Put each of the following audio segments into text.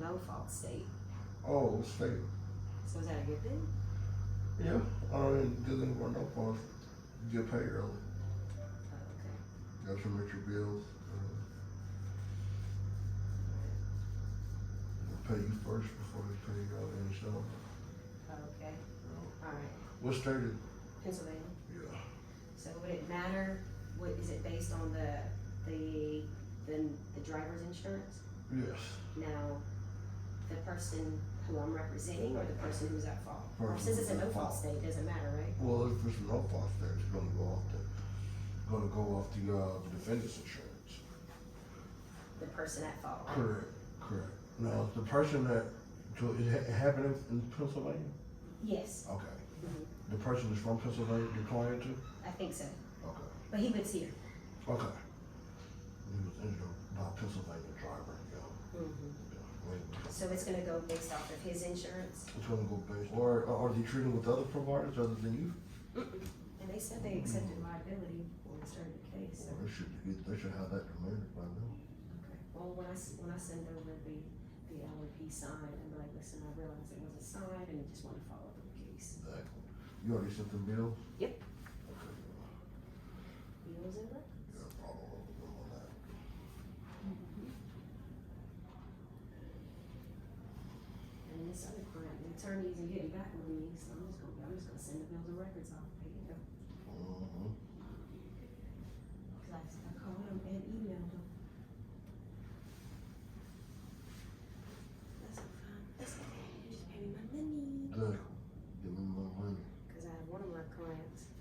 no-fault state. Oh, state. So is that a good thing? Yeah. I mean, good thing for no fault. Get paid early. Oh, okay. Got to submit your bills. They'll pay you first before they pay any stuff. Oh, okay. All right. What state is? Pennsylvania. Yeah. So would it matter? What is it based on the driver's insurance? Yes. Now, the person who I'm representing or the person who's at fault? Or Person since it's a who's at no-fault fault. state, it doesn't matter, right? Well, if it's no fault state, it's gonna go off the defendant's insurance. The person at fault. Correct. Now, the person it happened in Pennsylvania? Yes. Okay. Mhm. The person is from Pennsylvania, your client too? I think so. Okay. But he lives here. Okay. He was injured by a Pennsylvania driver, Mm-hmm. Yeah. So it's gonna go based off of his insurance? It's gonna go based, or are they treating with other providers other than you? Mm-mm. And they said they accepted liability when we started the case, so. Well, they should have that demanded by now. Okay. Well, when I send over the LOP sign, I'm like, listen, I realized it wasn't signed and just want to follow up with the case. Exactly. You already sent them bills? Yep. Okay. Bills and records. Yeah, follow up with them on that. And this other client, the attorney isn't getting back with me, so I'm just gonna send the bills and records off. There you go. Mm-hmm. Cause I called him and emailed him. That's fine. That's okay. Just pay me my money. Exactly. Give me my money. Cause I have one of my clients,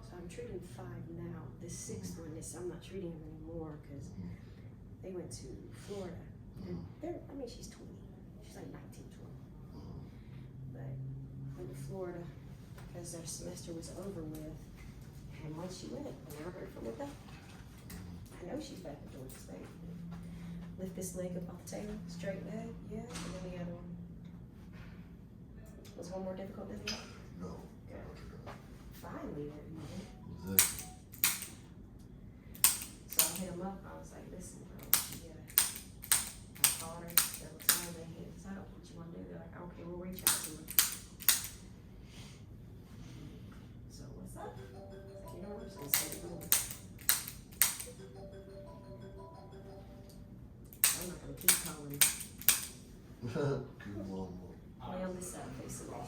so I'm treating 5 now. This 6th one, I'm not treating him anymore, cause they went to Florida. And I mean, she's 20. She's like 19, 20. But went to Florida because their semester was over with. And once she went, I never heard from her back. I know she's back in Georgia State. Lift this leg up off the table, straight leg, yeah. And then the other one. Was one more difficult than the other? No. Good. Finally, there you go. Exactly. So I hit him up. I was like, listen, bro, I called her several times. They hit us up. What you want to do? They're like, okay, we'll reach out to her. So what's up? You know, I'm just gonna send it over. I'm not gonna keep calling. Keep one more. Play on this side, face the wall.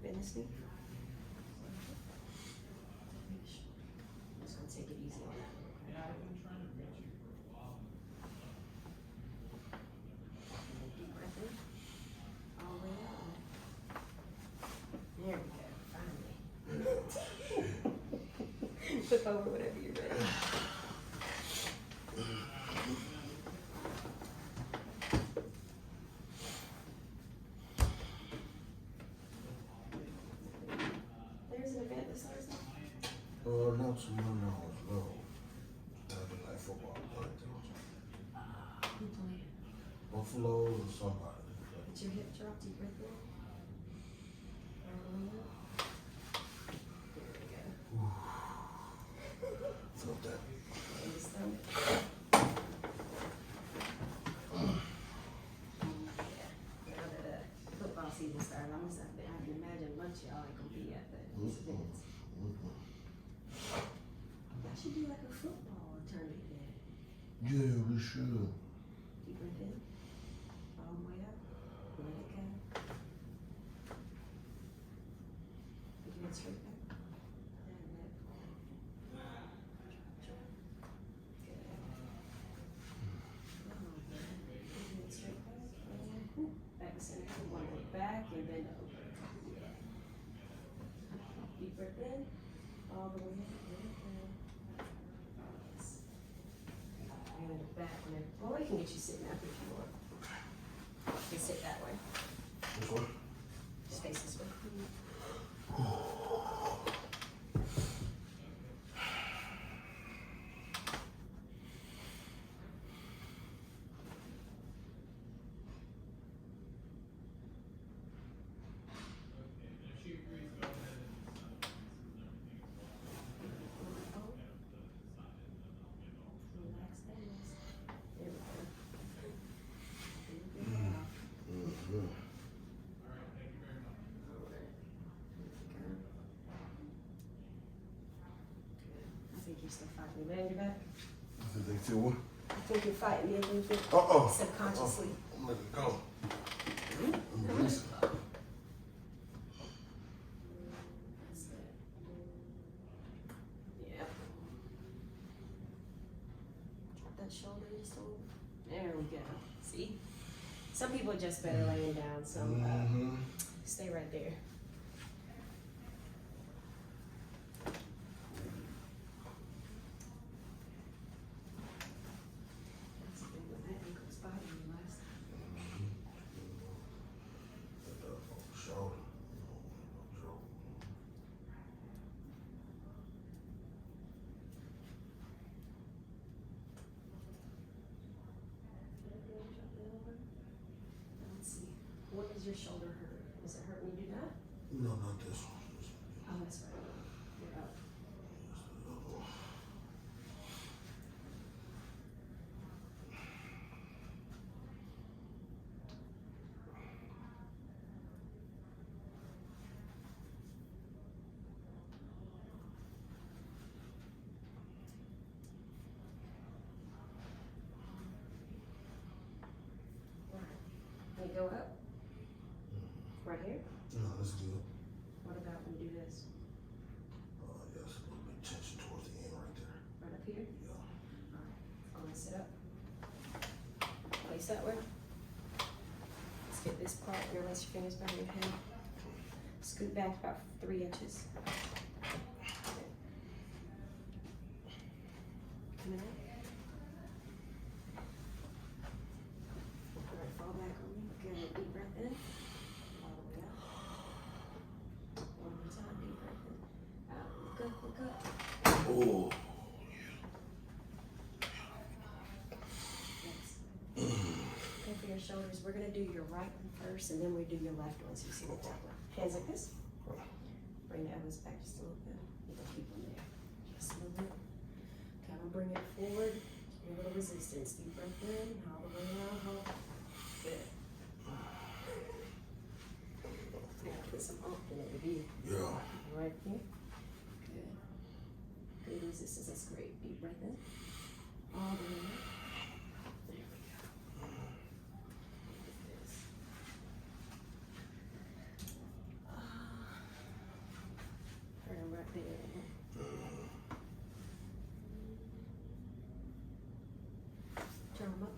Business me? I'm just gonna take it easy on that. Deep breath in. All the way out. There we go, finally. Flip over whenever you're ready. There's an event this Thursday. Not too many hours, no. Thursday night football. Who playing? Buffalo or somebody. Did your hip drop? Deep breath in. There we go. Felt that. In the stomach. Yeah. Now that football season started, I can imagine lunch y'all ain't gonna be at these events. I should do like a football tournament then. Yeah, we should. Deep breath in. All the way up. Let it go. Put your head straight back. And let it go. Good. Come on, man. Put your head straight back. And back to center. One leg back and bend over. Deep breath in. All the way up. Let it go. Yes. And back whenever. Well, we can get you sitting up if you want. You can sit that way. This one? Just face this way. you're still fighting me. Lay on your back. I think they still what? I think you're fighting me a little bit subconsciously. I'm letting it go. I'm releasing. That's it. Yeah. Drop that shoulder just a little. There we go. See? Some people are just better laying down, so stay right there. That's the thing when that ankle's bothering you last time. Shoulder. Let's see. What does your shoulder hurt? Does it hurt when you do that? No, not this one. Oh, that's right. You're up. Can you go up? Right here? No, that's good. What about when you do this? Yes, a little bit tension towards the end right there. Right up here? Yeah. Alright, I'm gonna sit up. Place that way. Let's get this part and release your fingers behind your head. Scoot back about 3 inches. Coming out. Alright, fall back on me. Good. Deep breath in. All the way out. One more time. Deep breath in. Out. Look up, look up. Oh. Okay, for your shoulders, we're gonna do your right one first, and then we do your left one. So you see the top one. Hands like this. Bring the elbows back just a little bit. You can keep them there. Just a little bit. Kind of bring it forward. A little resistance. Deep breath in. All the way out. Hold. Good. Yeah, put some alternate view. Yeah. Right here. Good. Good resistance. That's great. Deep breath in. All the way out. There we go. Like this. Hurt him right there. Turn him up.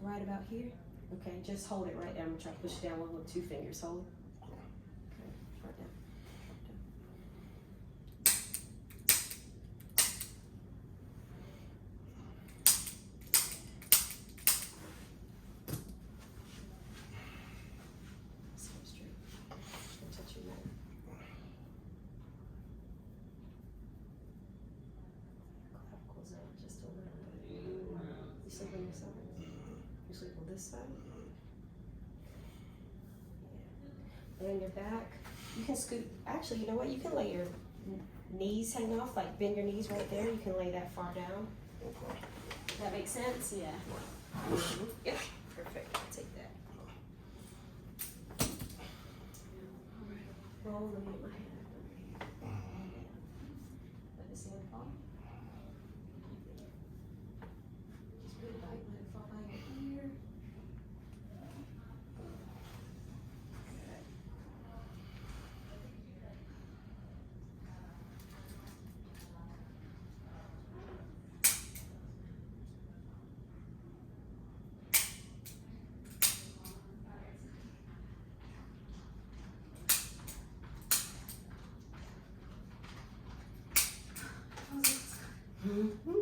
Right about here. Okay, just hold it right down. I'm gonna try to push it down one with 2 fingers. Hold it. Okay, right down. Right down. Sit up straight. Just gonna touch your neck. Clavicles out just a little bit. You sleep on your side? You sleep on this side? Yeah. Lay on your back. You can scoot. Actually, you know what? You can lay your knees hang off, like bend your knees right there. You can lay that far down. Okay. That makes sense? Yeah. Yep. Perfect. I'll take that. Roll. Let me get my hand up. Let this hand fall. Just really light. Let it fall by your ear. Good. Mm-hmm.